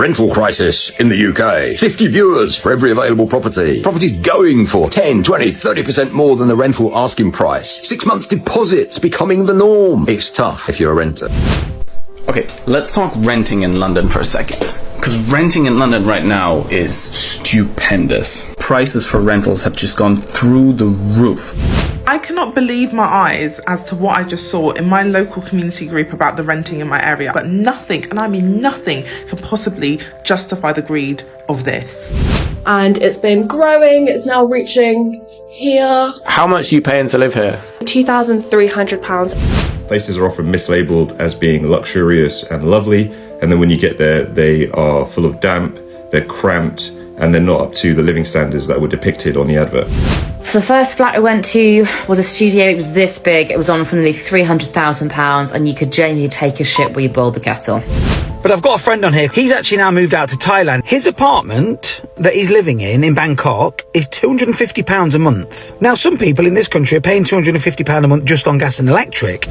Rental crisis in the UK. 50 viewers for every available property. Properties going for 10, 20, 30% more than the rental asking price. 6 months deposits becoming the norm. It's tough if you're a renter. Okay, let's talk renting in London for a second. Because renting in London right now is stupendous. Prices for rentals have just gone through the roof. I cannot believe my eyes as to what I just saw in my local community group about the renting in my area. But nothing, and I mean nothing, can possibly justify the greed of this. And it's been growing, it's now reaching here. How much are you paying to live here? £2,300. Places are often mislabeled as being luxurious and lovely, and then when you get there, they are full of damp, they're cramped, and they're not up to the living standards that were depicted on the advert. So the first flat I went to was a studio. It was this big. It was on for nearly £300,000, and you could genuinely take a shit where you boil the kettle. But I've got a friend on here. He's actually now moved out to Thailand. His apartment that he's living in Bangkok is £250 a month. Now, some people in this country are paying £250 a month just on gas and electric.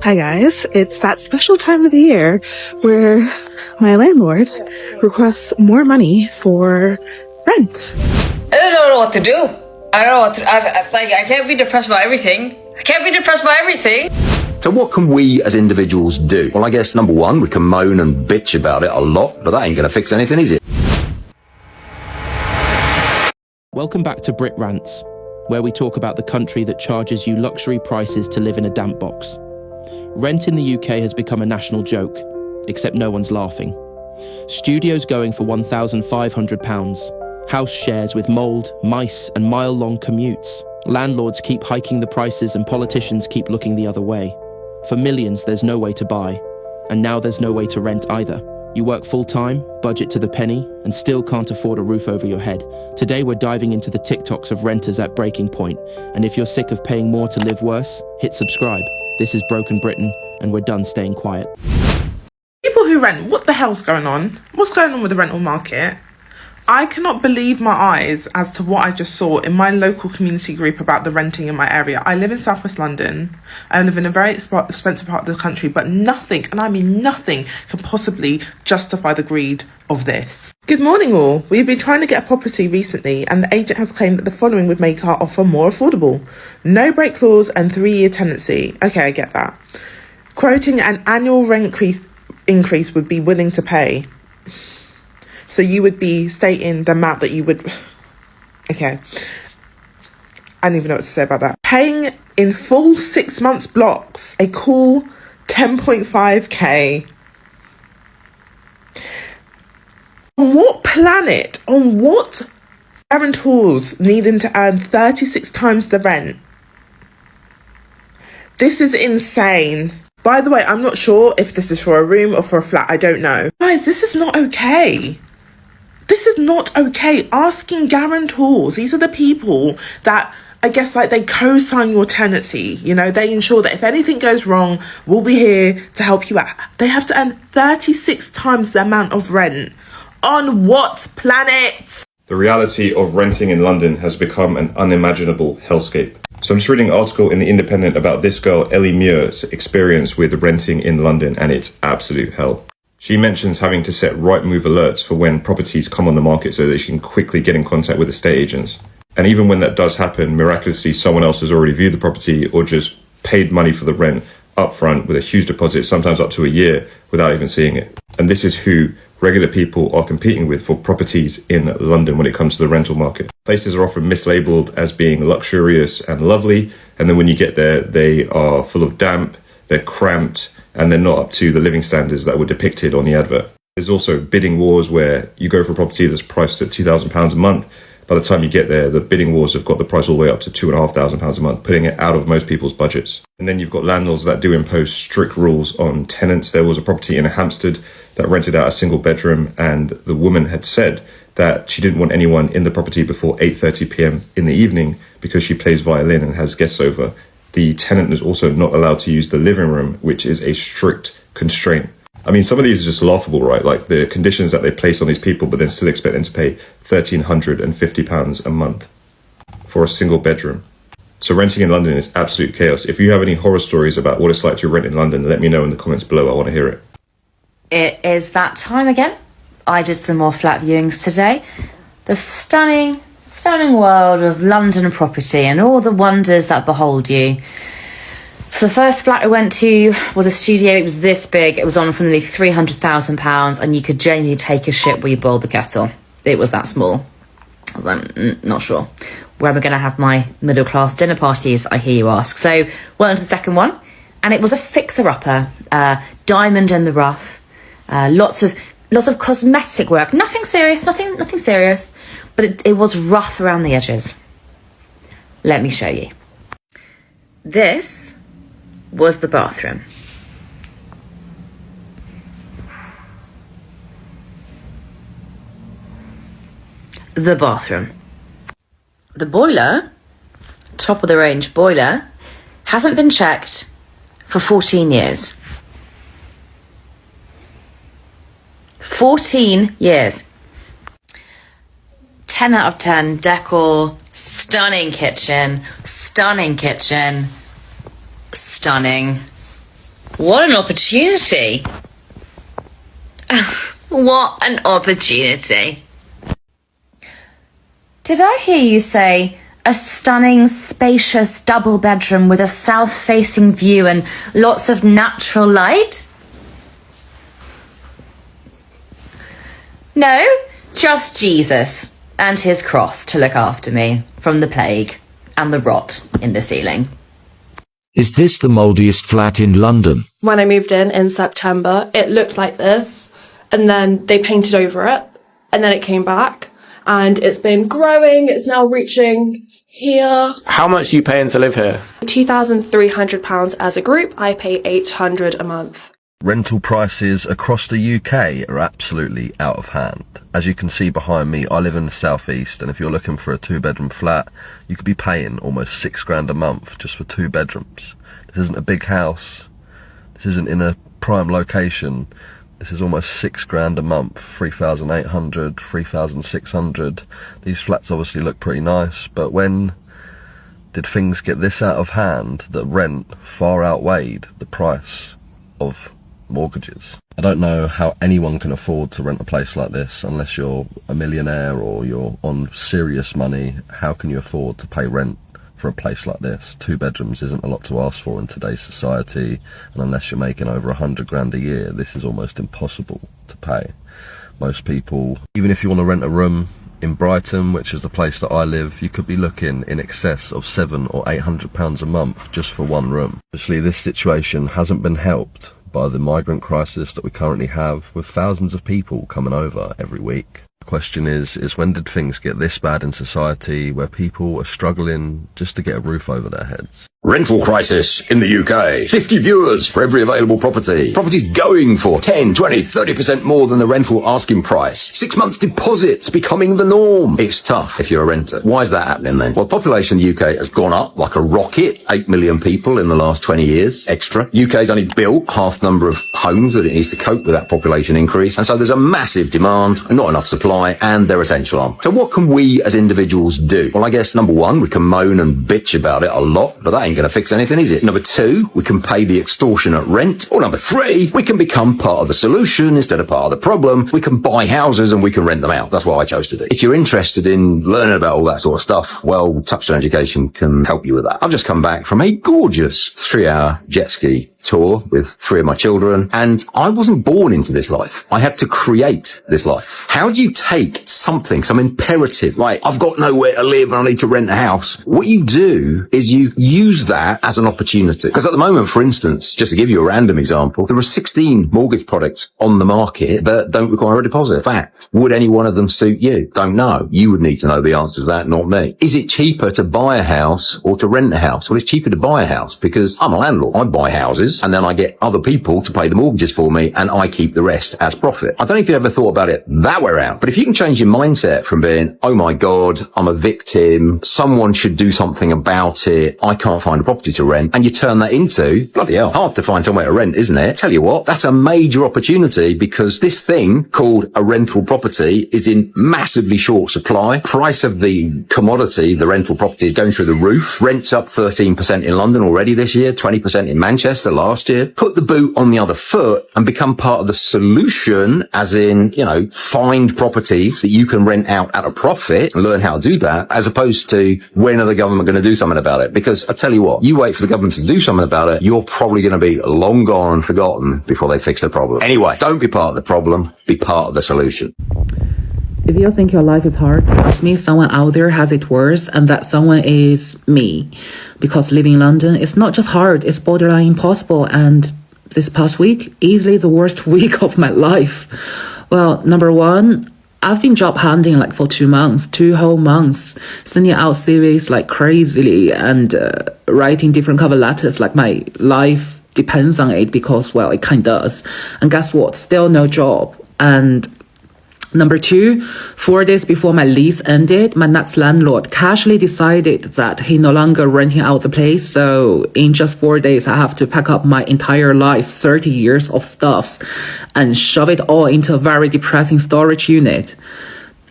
Hi guys, it's that special time of the year where my landlord requests more money for rent. I don't know what to do. I don't know what to... I can't be depressed about everything. So what can we as individuals do? Well, I guess number one, we can moan and bitch about it a lot, but that ain't going to fix anything, is it? Welcome back to Brit Rants, where we talk about the country that charges you luxury prices to live in a damp box. Rent in the UK has become a national joke, except no one's laughing. Studios going for £1,500, house shares with mould, mice and mile-long commutes. Landlords keep hiking the prices and politicians keep looking the other way. For millions, there's no way to buy, and now there's no way to rent either. You work full-time, budget to the penny, and still can't afford a roof over your head. Today, we're diving into the TikToks of renters at breaking point, and if you're sick of paying more to live worse, hit subscribe. This is Broken Britain, and we're done staying quiet. People who rent, what the hell's going on? What's going on with the rental market? I cannot believe my eyes as to what I just saw in my local community group about the renting in my area. I live in South West London. I live in a very expensive part of the country, but nothing, and I mean nothing, can possibly justify the greed of this. Good morning all. We've been trying to get a property recently, and the agent has claimed that the following would make our offer more affordable. No break clause and 3-year tenancy. Okay, I get that. Quoting an annual rent increase would be willing to pay. So you would be stating the amount that you would... Okay. I don't even know what to say about that. Paying in full 6 months blocks, a cool 10.5k. On what planet, on what guarantors needing to earn 36 times the rent? This is insane. By the way, I'm not sure if this is for a room or for a flat. I don't know. Guys, this is not okay. This is not okay. Asking guarantors, these are the people that, I guess, like, they co-sign your tenancy. You know, they ensure that if anything goes wrong, we'll be here to help you out. They have to earn 36 times the amount of rent. On what planet? The reality of renting in London has become an unimaginable hellscape. So I'm just reading an article in The Independent about this girl, Ellie Muir's experience with renting in London, and it's absolute hell. She mentions having to set right move alerts for when properties come on the market so that she can quickly get in contact with estate agents. And even when that does happen, miraculously someone else has already viewed the property or just paid money for the rent upfront with a huge deposit, sometimes up to a year, without even seeing it. And this is who regular people are competing with for properties in London when it comes to the rental market. Places are often mislabeled as being luxurious and lovely, and then when you get there, they are full of damp, they're cramped, and they're not up to the living standards that were depicted on the advert. There's also bidding wars where you go for a property that's priced at £2,000 a month. By the time you get there, the bidding wars have got the price all the way up to £2,500 a month, putting it out of most people's budgets. And then you've got landlords that do impose strict rules on tenants. There was a property in Hampstead that rented out a single bedroom, and the woman had said that she didn't want anyone in the property before 8:30 p.m. in the evening because she plays violin and has guests over. The tenant is also not allowed to use the living room, which is a strict constraint. I mean, some of these are just laughable, right? Like the conditions that they place on these people, but then still expect them to pay £1,350 a month for a single bedroom. So renting in London is absolute chaos. If you have any horror stories about what it's like to rent in London, let me know in the comments below. I want to hear it. It is that time again. I did some more flat viewings today. The stunning world of London property and all the wonders that behold you. So the first flat I went to was a studio. It was this big. It was on for nearly £300,000 and you could genuinely take a shit where you boil the kettle. It was that small. I was like, not sure. Where am I going to have my middle class dinner parties, I hear you ask. So went on to the second one and it was a fixer-upper, diamond in the rough, lots of cosmetic work. Nothing serious, nothing serious, but it was rough around the edges. Let me show you. This was the bathroom. The bathroom. The boiler, top of the range boiler, hasn't been checked for 14 years. 14 years. 10 out of 10, decor, stunning kitchen. Stunning. What an opportunity. What an opportunity. Did I hear you say a stunning, spacious double bedroom with a south-facing view and lots of natural light? No, just Jesus and his cross to look after me from the plague and the rot in the ceiling. Is this the mouldiest flat in London? When I moved in September, it looked like this, and then they painted over it, and then it came back, and it's been growing. It's now reaching here. How much are you paying to live here? £2,300 as a group. I pay £800 a month. Rental prices across the UK are absolutely out of hand. As you can see behind me, I live in the southeast, and if you're looking for a 2-bedroom flat, you could be paying almost £6,000 a month just for 2 bedrooms. This isn't a big house. This isn't in a prime location. This is almost £6,000 a month, 3,800, 3,600. These flats obviously look pretty nice, but when did things get this out of hand that rent far outweighed the price of mortgages? I don't know how anyone can afford to rent a place like this unless you're a millionaire or you're on serious money. How can you afford to pay rent for a place like this? 2 bedrooms isn't a lot to ask for in today's society, and unless you're making over £100,000 a year, this is almost impossible to pay. Most people, even if you want to rent a room in Brighton, which is the place that I live, you could be looking in excess of £700 or £800 a month just for one room. Obviously, this situation hasn't been helped by the migrant crisis that we currently have, with thousands of people coming over every week. The question is when did things get this bad in society where people are struggling just to get a roof over their heads? Rental crisis in the UK. 50 viewers for every available property. Properties going for 10, 20, 30% more than the rental asking price. 6 months deposits becoming the norm. It's tough if you're a renter. Why is that happening then? Well, population in the UK has gone up like a rocket. 8 million people in the last 20 years extra. UK's only built half the number of homes that it needs to cope with that population increase. And so there's a massive demand and not enough supply, and they're essential aren't. So what can we as individuals do? Well, I guess number one, we can moan and bitch about it a lot, but that ain't going to fix anything, is it? Number two, we can pay the extortionate rent. Or number three, we can become part of the solution instead of part of the problem. We can buy houses and we can rent them out. That's what I chose to do. If you're interested in learning about all that sort of stuff, well, Touchstone Education can help you with that. I've just come back from a gorgeous 3-hour jet ski tour with 3 of my children, and I wasn't born into this life. I had to create this life. How do you take something, some imperative, right? I've got nowhere to live and I need to rent a house. What you do is you use that as an opportunity. Because at the moment, for instance, just to give you a random example, there are 16 mortgage products on the market that don't require a deposit. Fact. Would any one of them suit you? Don't know. You would need to know the answer to that, not me. Is it cheaper to buy a house or to rent a house? Well, it's cheaper to buy a house because I'm a landlord. I buy houses and then I get other people to pay the mortgages for me and I keep the rest as profit. I don't know if you ever thought about it that way around, but if you can change your mindset from being, oh my God, I'm a victim, someone should do something about it, I can't find a property to rent, and you turn that into, bloody hell, hard to find somewhere to rent, isn't it? Tell you what, that's a major opportunity because this thing called a rental property is in massively short supply. Price of the commodity, the rental property, is going through the roof. Rent's up 13% in London already this year, 20% in Manchester last last year. Put the boot on the other foot and become part of the solution, as in, find properties that you can rent out at a profit and learn how to do that, as opposed to when are the government going to do something about it? Because I tell you what, you wait for the government to do something about it, you're probably going to be long gone and forgotten before they fix the problem. Anyway, don't be part of the problem, be part of the solution. If you think your life is hard, trust me, someone out there has it worse, and that someone is me. Because living in London is not just hard, it's borderline impossible, and this past week, easily the worst week of my life. Well, number one, I've been job hunting for 2 months, 2 whole months, sending out CVs like crazily and writing different cover letters like my life depends on it because, well, it kind of does. And guess what? Still no job. And number two, 4 days before my lease ended, my next landlord casually decided that he no longer renting out the place. So in just 4 days, I have to pack up my entire life, 30 years of stuffs, and shove it all into a very depressing storage unit.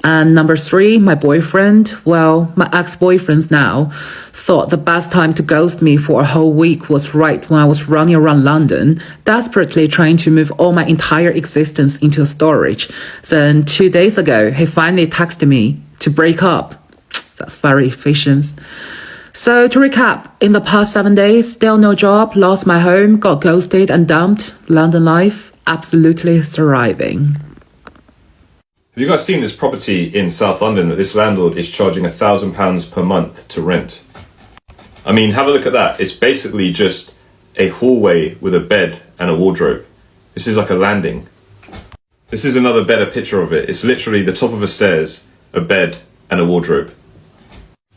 And number three, my boyfriend, well, my ex-boyfriend now, thought the best time to ghost me for a whole week was right when I was running around London, desperately trying to move all my entire existence into storage. Then 2 days ago, he finally texted me to break up. That's very efficient. So to recap, in the past 7 days, still no job, lost my home, got ghosted and dumped. London life, absolutely thriving. Have you guys seen this property in South London that this landlord is charging £1,000 per month to rent? I mean, have a look at that. It's basically just a hallway with a bed and a wardrobe. This is like a landing. This is another better picture of it. It's literally the top of a stairs, a bed and a wardrobe.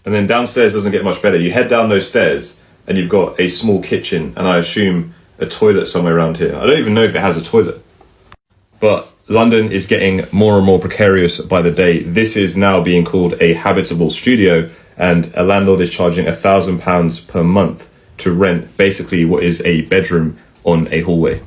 And then downstairs doesn't get much better. You head down those stairs and you've got a small kitchen and I assume a toilet somewhere around here. I don't even know if it has a toilet. But London is getting more and more precarious by the day. This is now being called a habitable studio, and a landlord is charging £1,000 per month to rent basically what is a bedroom on a hallway.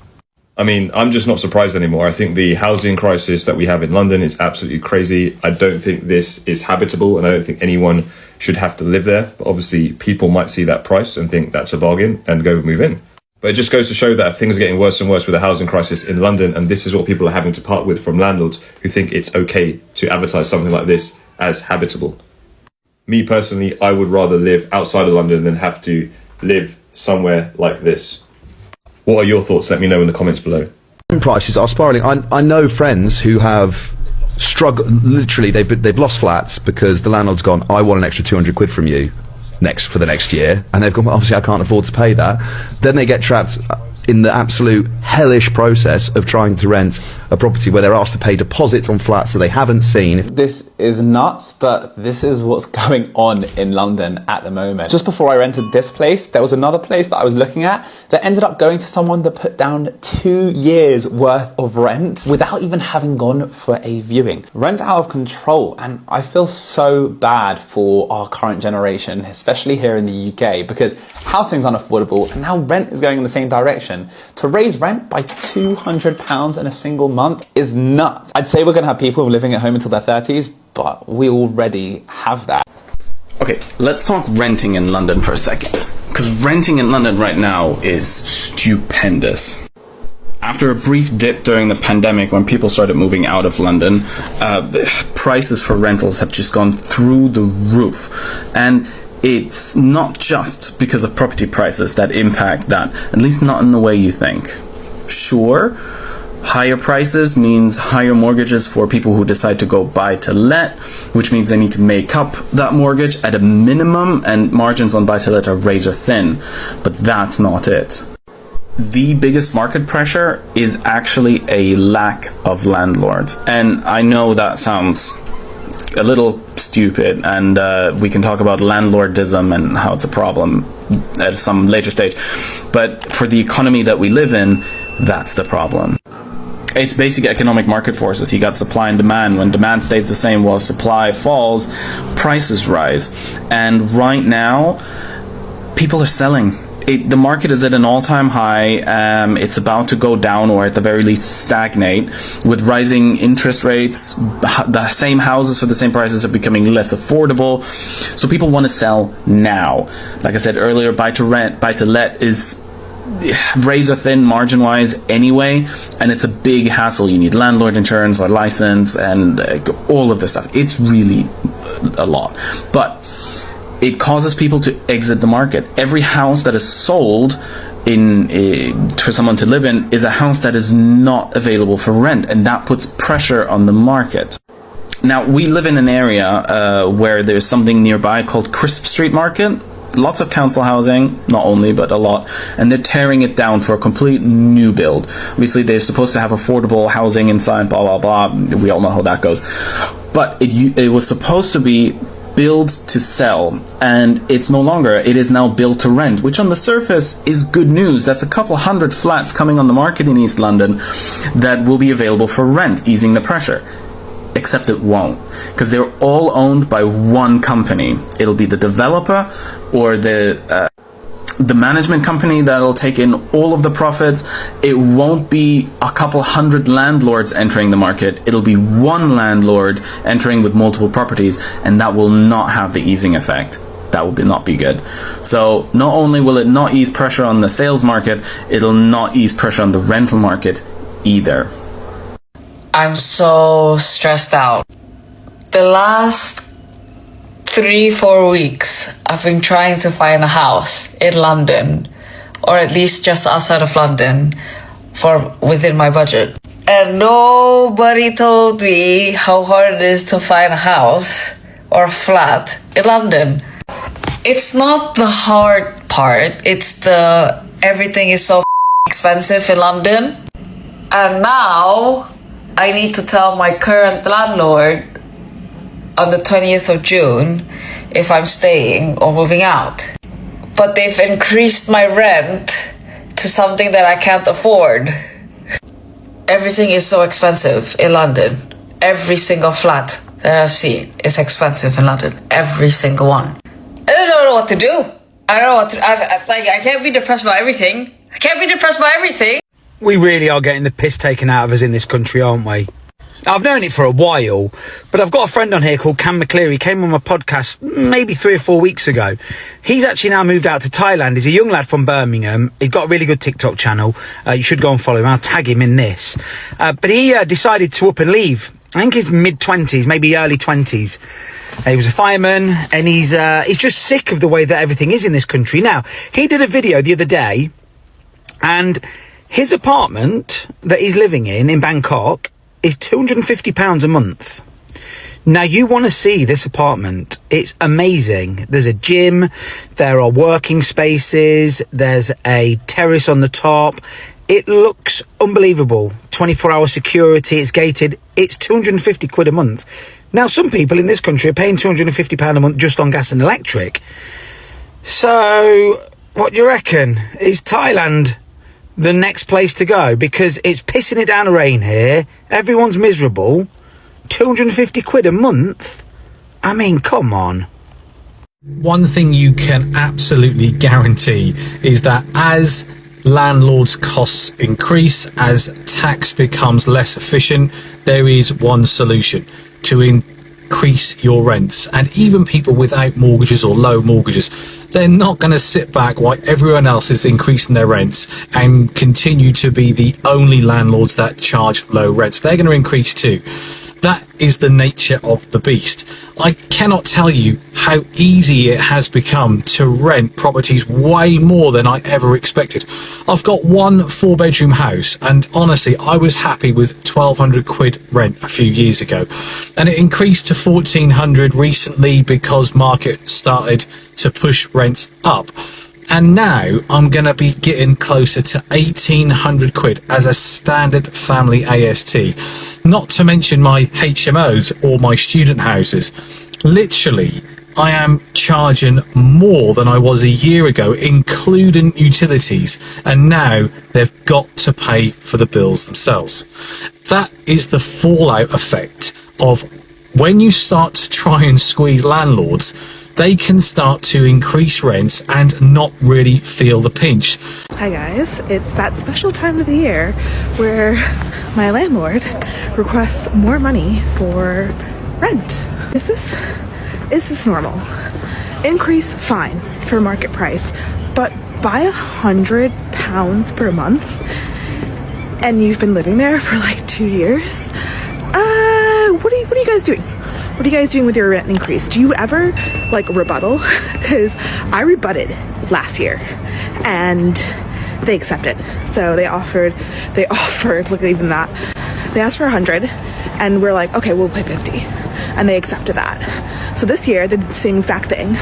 I mean, I'm just not surprised anymore. I think the housing crisis that we have in London is absolutely crazy. I don't think this is habitable, and I don't think anyone should have to live there. But obviously, people might see that price and think that's a bargain and go move in. But it just goes to show that things are getting worse and worse with the housing crisis in London, and this is what people are having to part with from landlords who think it's okay to advertise something like this as habitable. Me personally, I would rather live outside of London than have to live somewhere like this. What are your thoughts? Let me know in the comments below. Prices are spiralling. I know friends who have struggled, literally they've lost flats because the landlord's gone, I want an extra 200 quid from you for the next year, and they've gone, obviously I can't afford to pay that. Then they get trapped in the absolute hellish process of trying to rent a property where they're asked to pay deposits on flats that they haven't seen. This is nuts, but this is what's going on in London at the moment. Just before I rented this place, there was another place that I was looking at that ended up going to someone that put down 2 years worth of rent without even having gone for a viewing. Rent's out of control, and I feel so bad for our current generation, especially here in the UK, because housing's unaffordable and now rent is going in the same direction. To raise rent by £200 in a single month is nuts. I'd say we're going to have people living at home until their 30s, but we already have that. Okay, let's talk renting in London for a second. Because renting in London right now is stupendous. After a brief dip during the pandemic when people started moving out of London, prices for rentals have just gone through the roof. And it's not just because of property prices that impact that, at least not in the way you think. Sure, higher prices means higher mortgages for people who decide to go buy to let, which means they need to make up that mortgage at a minimum, and margins on buy to let are razor thin. But that's not it. The biggest market pressure is actually a lack of landlords. And I know that sounds a little stupid, and we can talk about landlordism and how it's a problem at some later stage, but for the economy that we live in, that's the problem. It's basic economic market forces. You got supply and demand. When demand stays the same while supply falls, prices rise. And right now, people are selling. The market is at an all-time high. It's about to go down, or at the very least stagnate. With rising interest rates, the same houses for the same prices are becoming less affordable. So people want to sell now. Like I said earlier, buy to rent, buy to let is razor thin margin wise anyway, and it's a big hassle. You need landlord insurance or license and all of this stuff. It's really a lot, but it causes people to exit the market. Every house that is sold for someone to live in is a house that is not available for rent, and that puts pressure on the market. Now, we live in an area where there's something nearby called Crisp Street Market. Lots of council housing, not only, but a lot, and they're tearing it down for a complete new build. Obviously, they're supposed to have affordable housing inside, blah, blah, blah. We all know how that goes. But it was supposed to be build to sell, and it's no longer. It is now built to rent, which on the surface is good news. That's a couple hundred flats coming on the market in East London that will be available for rent, easing the pressure. Except it won't, because they're all owned by one company. It'll be the developer or the management company that'll take in all of the profits. It won't be a couple hundred landlords entering the market. It'll be one landlord entering with multiple properties, and that will not have the easing effect. That will not be good. So not only will it not ease pressure on the sales market, it'll not ease pressure on the rental market either. I'm so stressed out. The last 3-4 weeks, I've been trying to find a house in London, or at least just outside of London, for within my budget. And nobody told me how hard it is to find a house or a flat in London. It's not the hard part, it's the everything is so expensive in London. And now I need to tell my current landlord on the 20th of June if I'm staying or moving out. But they've increased my rent to something that I can't afford. Everything is so expensive in London. Every single flat that I've seen is expensive in London. Every single one. I don't know what to do. I don't know what to... I can't be depressed about everything. I can't be depressed about everything. We really are getting the piss taken out of us in this country, aren't we? Now, I've known it for a while, but I've got a friend on here called Cam McCleary. He came on my podcast maybe 3 or 4 weeks ago. He's actually now moved out to Thailand. He's a young lad from Birmingham. He's got a really good TikTok channel. You should go and follow him. I'll tag him in this. But he decided to up and leave. I think he's mid-20s, maybe early 20s. He was a fireman, and he's just sick of the way that everything is in this country. Now, he did a video the other day, and his apartment that he's living in Bangkok is £250 a month. Now, you want to see this apartment. It's amazing. There's a gym, there are working spaces, there's a terrace on the top. It looks unbelievable. 24-hour security, it's gated. It's 250 quid a month. Now, some people in this country are paying £250 a month just on gas and electric. So, what do you reckon? Is Thailand the next place to go? Because it's pissing it down to rain here. Everyone's miserable. 250 quid a month? I mean, come on. One thing you can absolutely guarantee is that as landlords' costs increase, as tax becomes less efficient, there is one solution: to increase your rents. And even people without mortgages or low mortgages, they're not going to sit back while everyone else is increasing their rents and continue to be the only landlords that charge low rents. They're going to increase too. That is the nature of the beast. I cannot tell you how easy it has become to rent properties, way more than I ever expected. I've got one 4-bedroom house, and honestly, I was happy with 1,200 quid rent a few years ago. And it increased to 1,400 recently because market started to push rents up. And now I'm going to be getting closer to 1,800 quid as a standard family AST. Not to mention my HMOs or my student houses. Literally, I am charging more than I was a year ago, including utilities. And now they've got to pay for the bills themselves. That is the fallout effect of when you start to try and squeeze landlords. They can start to increase rents and not really feel the pinch. Hi guys, it's that special time of the year where my landlord requests more money for rent. Is this normal? Increase, fine, for market price, but by £100 £200 per month and you've been living there for like 2 years, what are you guys doing? What are you guys doing with your rent increase? Do you ever like rebuttal? Because I rebutted last year and they accepted. So they offered, look at even that. They asked for 100 and we're like, okay, we'll pay 50. And they accepted that. So this year they did the same exact thing.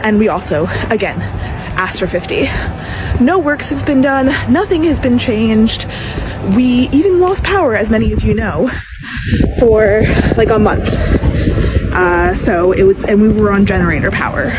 And we also, again, asked for 50. No works have been done. Nothing has been changed. We even lost power, as many of you know, for like a month. So it was, and we were on generator power.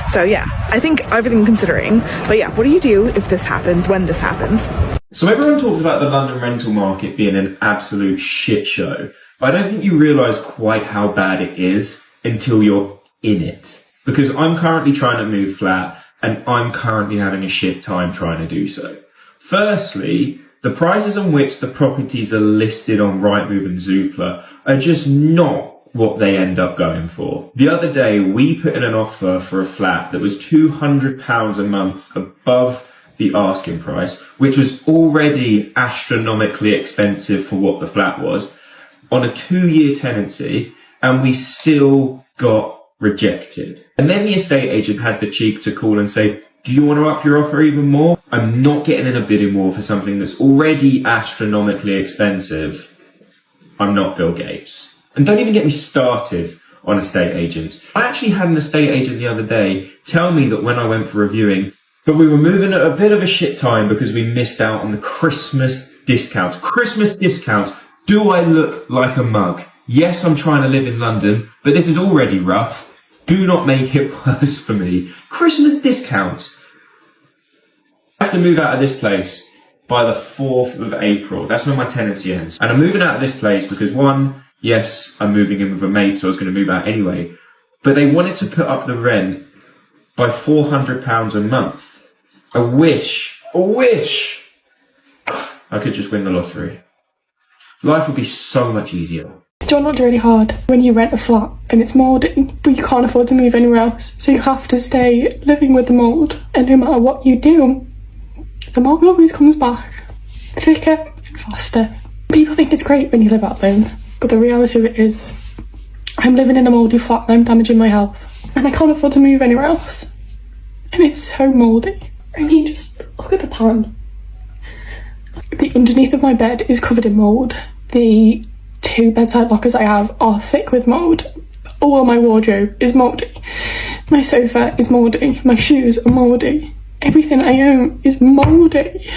So yeah, I think everything considering. But yeah, what do you do if this happens, when this happens? So everyone talks about the London rental market being an absolute shit show, but I don't think you realise quite how bad it is until you're in it. Because I'm currently trying to move flat and I'm currently having a shit time trying to do so. Firstly, the prices on which the properties are listed on Rightmove and Zoopla are just not what they end up going for. The other day, we put in an offer for a flat that was £200 a month above the asking price, which was already astronomically expensive for what the flat was, on a 2-year tenancy, and we still got rejected. And then the estate agent had the cheek to call and say, do you want to up your offer even more? I'm not getting in a bidding war for something that's already astronomically expensive. I'm not Bill Gates. And don't even get me started on estate agents. I actually had an estate agent the other day tell me that when I went for reviewing, that we were moving at a bit of a shit time because we missed out on the Christmas discounts. Christmas discounts. Do I look like a mug? Yes, I'm trying to live in London, but this is already rough. Do not make it worse for me. Christmas discounts. I have to move out of this place by the 4th of April. That's when my tenancy ends. And I'm moving out of this place because one, yes, I'm moving in with a mate, so I was going to move out anyway. But they wanted to put up the rent by £400 a month. I wish I could just win the lottery. Life would be so much easier. Do you know what's really hard? When you rent a flat and it's mouldy, but you can't afford to move anywhere else, so you have to stay living with the mould. And no matter what you do, the mould always comes back thicker and faster. People think it's great when you live out alone, but the reality of it is, I'm living in a mouldy flat and I'm damaging my health, and I can't afford to move anywhere else. And it's so mouldy. I mean, just look at the pan. The underneath of my bed is covered in mould. The 2 bedside lockers I have are thick with mould. All my wardrobe is mouldy. My sofa is mouldy. My shoes are mouldy. Everything I own is mouldy.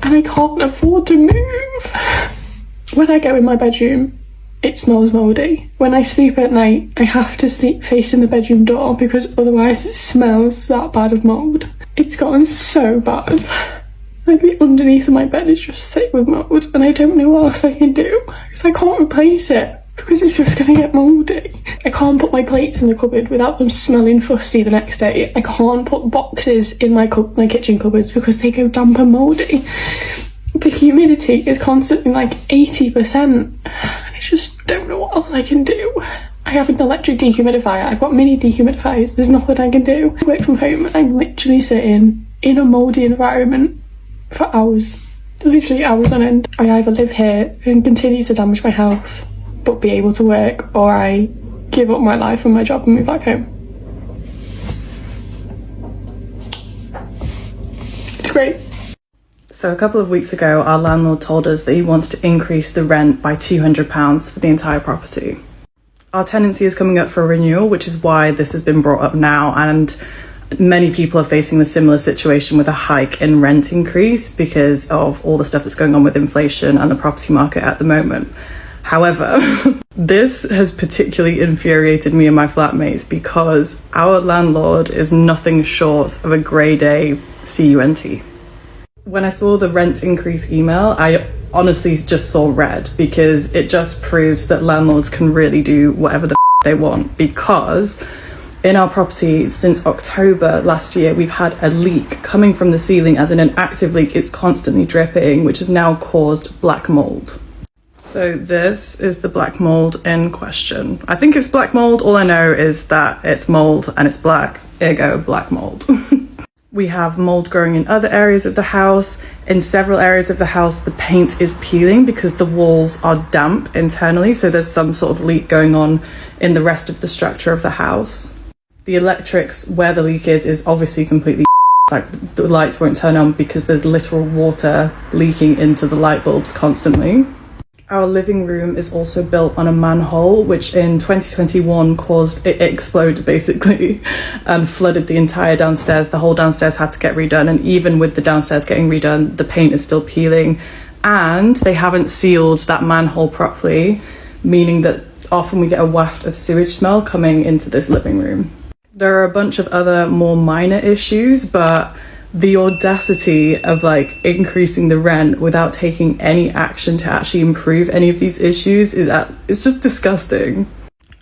And I can't afford to move. When I go in my bedroom, it smells mouldy. When I sleep at night, I have to sleep facing the bedroom door because otherwise it smells that bad of mould. It's gotten so bad. Like, the underneath of my bed is just thick with mould, and I don't know what else I can do, because I can't replace it, because it's just going to get mouldy. I can't put my plates in the cupboard without them smelling fusty the next day. I can't put boxes in my kitchen cupboards because they go damp and mouldy. The humidity is constantly like 80%. I just don't know what else I can do. I have an electric dehumidifier. I've got mini dehumidifiers. There's nothing I can do. I work from home. I'm literally sitting in a mouldy environment for hours, literally hours on end. I either live here and continue to damage my health but be able to work, or I give up my life and my job and move back home. It's great. So a couple of weeks ago, our landlord told us that he wants to increase the rent by £200 for the entire property. Our tenancy is coming up for renewal, which is why this has been brought up now, and many people are facing a similar situation with a hike in rent increase because of all the stuff that's going on with inflation and the property market at the moment. However, this has particularly infuriated me and my flatmates because our landlord is nothing short of a grade A CUNT. When I saw the rent increase email, I honestly just saw red because it just proves that landlords can really do whatever the they want, because in our property since October last year, we've had a leak coming from the ceiling, as in an active leak. It's constantly dripping, which has now caused black mold. So this is the black mold in question. I think it's black mold. All I know is that it's mold and it's black, ergo black mold. We have mold growing in other areas of the house. In several areas of the house, the paint is peeling because the walls are damp internally, so there's some sort of leak going on in the rest of the structure of the house. The electrics, where the leak is obviously completely like the lights won't turn on because there's literal water leaking into the light bulbs constantly. Our living room is also built on a manhole, which in 2021 caused it exploded basically and flooded the entire downstairs. The whole downstairs had to get redone, and even with the downstairs getting redone, the paint is still peeling, and they haven't sealed that manhole properly, meaning that often we get a waft of sewage smell coming into this living room. There are a bunch of other more minor issues, but the audacity of like increasing the rent without taking any action to actually improve any of these issues it's just disgusting.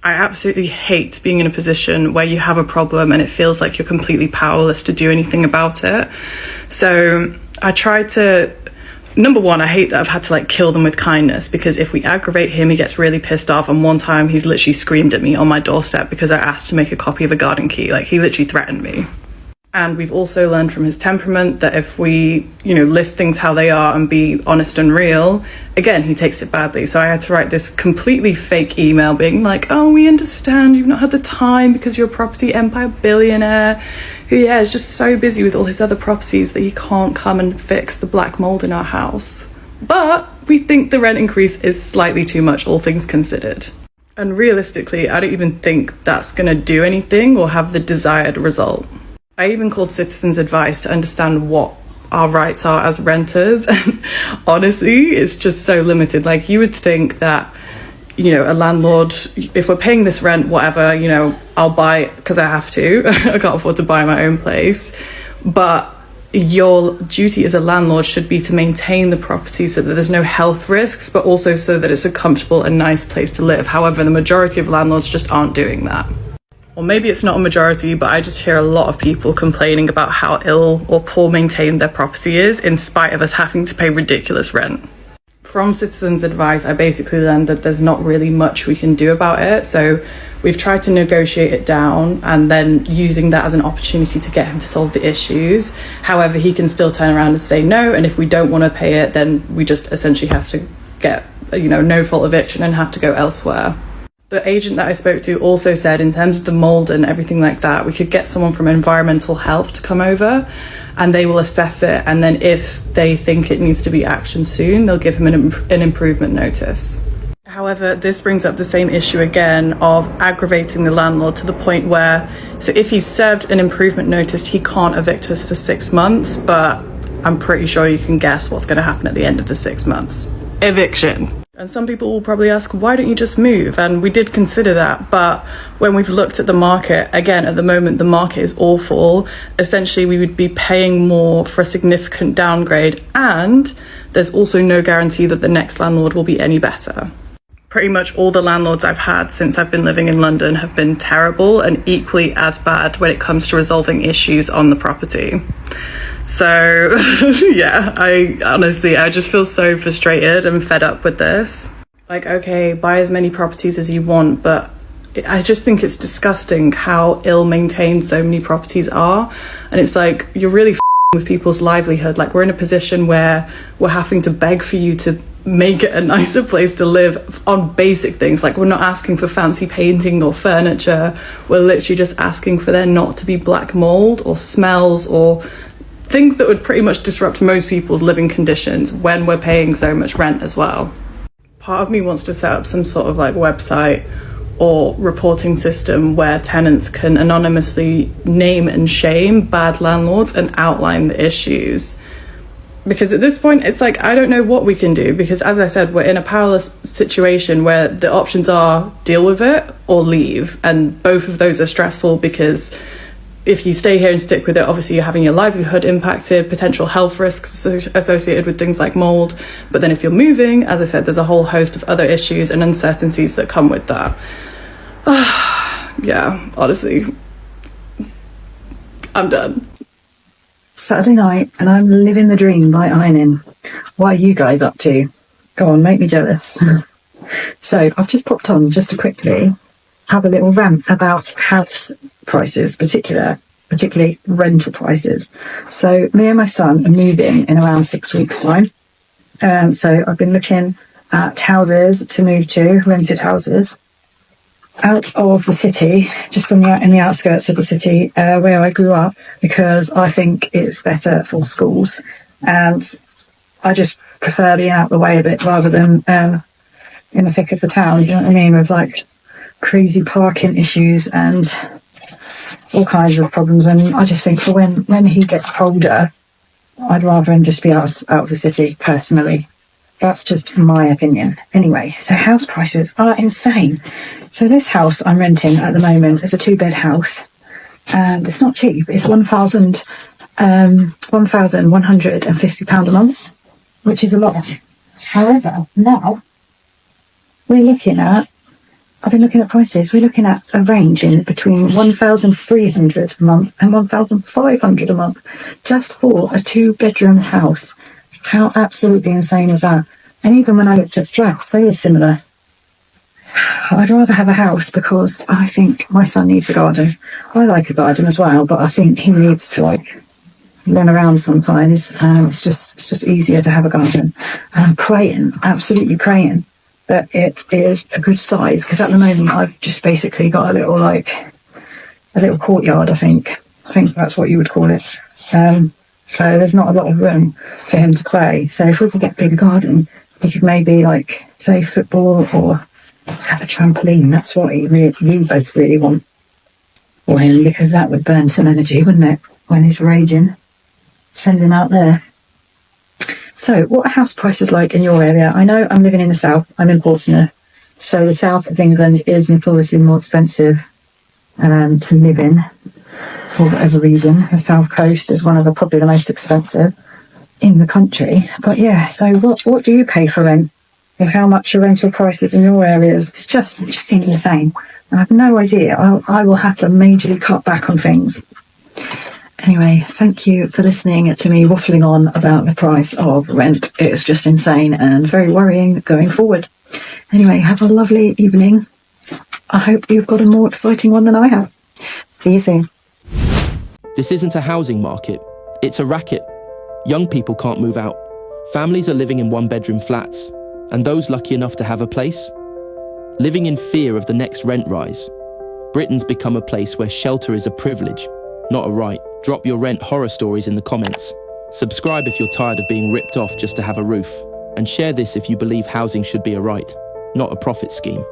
I absolutely hate being in a position where you have a problem and it feels like you're completely powerless to do anything about it. So I try to, number one, I hate that I've had to like kill them with kindness, because if we aggravate him, he gets really pissed off. And one time he's literally screamed at me on my doorstep because I asked to make a copy of a garden key. Like, he literally threatened me. And we've also learned from his temperament that if we, list things how they are and be honest and real, again, he takes it badly. So I had to write this completely fake email being like, oh, we understand you've not had the time because you're a property empire billionaire who, is just so busy with all his other properties that he can't come and fix the black mold in our house. But we think the rent increase is slightly too much, all things considered. And realistically, I don't even think that's going to do anything or have the desired result. I even called Citizens Advice to understand what our rights are as renters, and honestly, it's just so limited. Like, you would think that, a landlord, if we're paying this rent, whatever, I'll buy it because I have to. I can't afford to buy my own place. But your duty as a landlord should be to maintain the property so that there's no health risks, but also so that it's a comfortable and nice place to live. However, the majority of landlords just aren't doing that. Or maybe it's not a majority, but I just hear a lot of people complaining about how ill or poor maintained their property is, in spite of us having to pay ridiculous rent. From Citizens Advice, I basically learned that there's not really much we can do about it. So we've tried to negotiate it down and then using that as an opportunity to get him to solve the issues. However, he can still turn around and say no. And if we don't want to pay it, then we just essentially have to get, no fault eviction and have to go elsewhere. The agent that I spoke to also said, in terms of the mold and everything like that, we could get someone from environmental health to come over and they will assess it. And then if they think it needs to be actioned soon, they'll give him an improvement notice. However, this brings up the same issue again of aggravating the landlord to the point where, so if he's served an improvement notice, he can't evict us for 6 months, but I'm pretty sure you can guess what's going to happen at the end of the 6 months. Eviction. And some people will probably ask, why don't you just move? And we did consider that, but when we've looked at the market, again, at the moment, the market is awful. Essentially, we would be paying more for a significant downgrade, and there's also no guarantee that the next landlord will be any better. Pretty much all the landlords I've had since I've been living in London have been terrible and equally as bad when it comes to resolving issues on the property. So yeah, I just feel so frustrated and fed up with this. Like, okay, buy as many properties as you want, but I just think it's disgusting how ill-maintained so many properties are. And it's like, you're really with people's livelihood. Like, we're in a position where we're having to beg for you to make it a nicer place to live on basic things. Like, we're not asking for fancy painting or furniture. We're literally just asking for there not to be black mold or smells or things that would pretty much disrupt most people's living conditions when we're paying so much rent as well. Part of me wants to set up some sort of like website or reporting system where tenants can anonymously name and shame bad landlords and outline the issues. Because at this point, it's like, I don't know what we can do, because as I said, we're in a powerless situation where the options are deal with it or leave. And both of those are stressful, because if you stay here and stick with it, obviously you're having your livelihood impacted, potential health risks associated with things like mold. But then if you're moving, as I said, there's a whole host of other issues and uncertainties that come with that. Yeah, honestly, I'm done. Saturday night, and I'm living the dream by ironing. What are you guys up to? Go on, make me jealous. So I've just popped on just to quickly have a little rant about house prices, particular particularly rental prices. So me and my son are moving in around 6 weeks' time. So I've been looking at houses to move to, rented houses, out of the city, just in the outskirts of the city, where I grew up, because I think it's better for schools, and I just prefer being out the way a bit rather than in the thick of the town. Do you know what I mean? With like crazy parking issues and all kinds of problems. And I just think for when he gets older, I'd rather him just be out of the city personally. That's just my opinion. Anyway, so house prices are insane. So this house I'm renting at the moment is a 2-bed house, and it's not cheap. It's £1,150 a month, which is a lot. However, now I've been looking at prices. We're looking at a range in between £1,300 a month and £1,500 a month, just for a 2-bedroom house. How absolutely insane is that? And even when I looked at flats, they were similar. I'd rather have a house because I think my son needs a garden. I like a garden as well, but I think he needs to run around sometimes. It's just easier to have a garden. And I'm praying, absolutely praying, that it is a good size, because at the moment I've just basically got a little courtyard. I think that's what you would call it. So there's not a lot of room for him to play. So if we could get a bigger garden, he could maybe play football or have a trampoline. That's what you both really want for him, because that would burn some energy, wouldn't it, when he's raging? Send him out there. So what are house prices like in your area? I know I'm living in the south. I'm in Portsmouth. So the south of England is notoriously more expensive to live in for whatever reason. The south coast is probably the most expensive in the country. But yeah, so what do you pay for rent? Or how much are rental prices in your areas? It just seems insane. I have no idea. I will have to majorly cut back on things. Anyway, thank you for listening to me waffling on about the price of rent. It is just insane and very worrying going forward. Anyway, have a lovely evening. I hope you've got a more exciting one than I have. See you soon. This isn't a housing market. It's a racket. Young people can't move out. Families are living in 1-bedroom flats, and those lucky enough to have a place, living in fear of the next rent rise. Britain's become a place where shelter is a privilege, not a right. Drop your rent horror stories in the comments. Subscribe if you're tired of being ripped off just to have a roof. And share this if you believe housing should be a right, not a profit scheme.